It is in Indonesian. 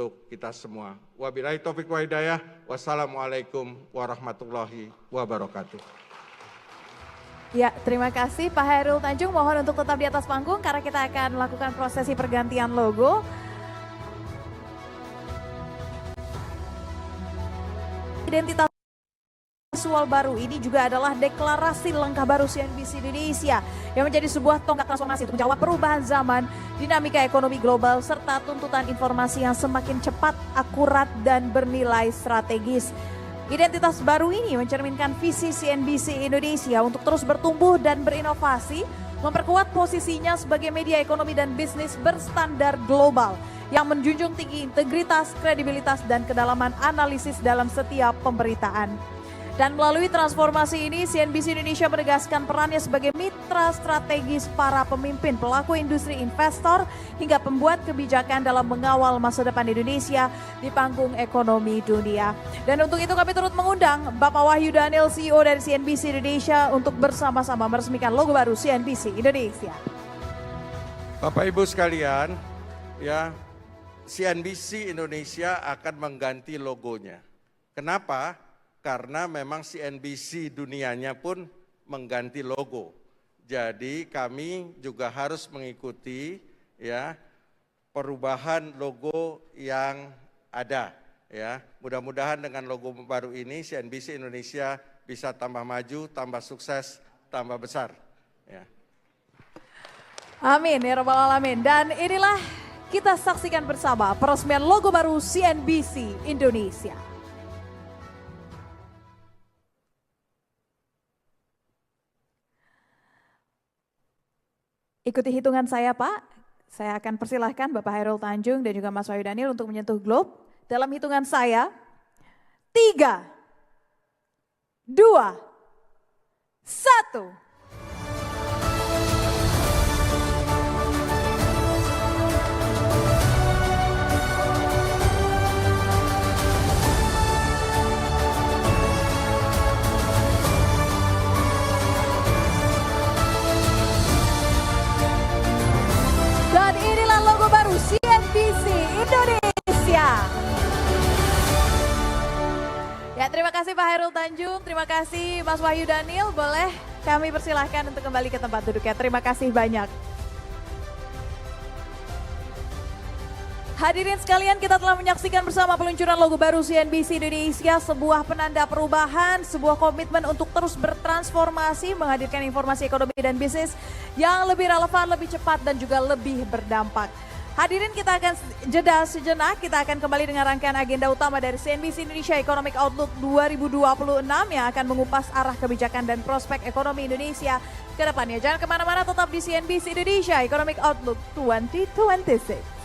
untuk kita semua. Wabillahi taufiq wa hidayah. Wassalamualaikum warahmatullahi wabarakatuh. Ya, terima kasih Pak Hairul Tanjung. Mohon untuk tetap di atas panggung karena kita akan melakukan prosesi pergantian logo. Identitas visual baru ini juga adalah deklarasi langkah baru CNBC Indonesia yang menjadi sebuah tonggak transformasi untuk menjawab perubahan zaman, dinamika ekonomi global, serta tuntutan informasi yang semakin cepat, akurat, dan bernilai strategis. Identitas baru ini mencerminkan visi CNBC Indonesia untuk terus bertumbuh dan berinovasi, memperkuat posisinya sebagai media ekonomi dan bisnis berstandar global yang menjunjung tinggi integritas, kredibilitas, dan kedalaman analisis dalam setiap pemberitaan. Dan melalui transformasi ini, CNBC Indonesia menegaskan perannya sebagai mitra strategis para pemimpin, pelaku industri, investor, hingga pembuat kebijakan dalam mengawal masa depan Indonesia di panggung ekonomi dunia. Dan untuk itu kami turut mengundang Bapak Wahyu Daniel, CEO dari CNBC Indonesia, untuk bersama-sama meresmikan logo baru CNBC Indonesia. Bapak Ibu sekalian, ya, CNBC Indonesia akan mengganti logonya. Kenapa? Karena memang CNBC dunianya pun mengganti logo. Jadi kami juga harus mengikuti ya perubahan logo yang ada ya. Mudah-mudahan dengan logo baru ini CNBC Indonesia bisa tambah maju, tambah sukses, tambah besar ya. Amin ya rabbal alamin. Dan inilah kita saksikan bersama peresmian logo baru CNBC Indonesia. Ikuti hitungan saya Pak, saya akan persilahkan Bapak Hairul Tanjung dan juga Mas Wahyu Daniel untuk menyentuh globe. Dalam hitungan saya, 3, 2, 1. Dan inilah logo baru CNBC Indonesia. Ya, terima kasih Pak Hairul Tanjung, terima kasih Mas Wahyu Daniel. Boleh kami persilahkan untuk kembali ke tempat duduknya. Terima kasih banyak. Hadirin sekalian, kita telah menyaksikan bersama peluncuran logo baru CNBC Indonesia, sebuah penanda perubahan, sebuah komitmen untuk terus bertransformasi, menghadirkan informasi ekonomi dan bisnis yang lebih relevan, lebih cepat, dan juga lebih berdampak. Hadirin, kita akan jeda sejenak, kita akan kembali dengan rangkaian agenda utama dari CNBC Indonesia Economic Outlook 2026 yang akan mengupas arah kebijakan dan prospek ekonomi Indonesia ke depannya. Jangan kemana-mana, tetap di CNBC Indonesia Economic Outlook 2026.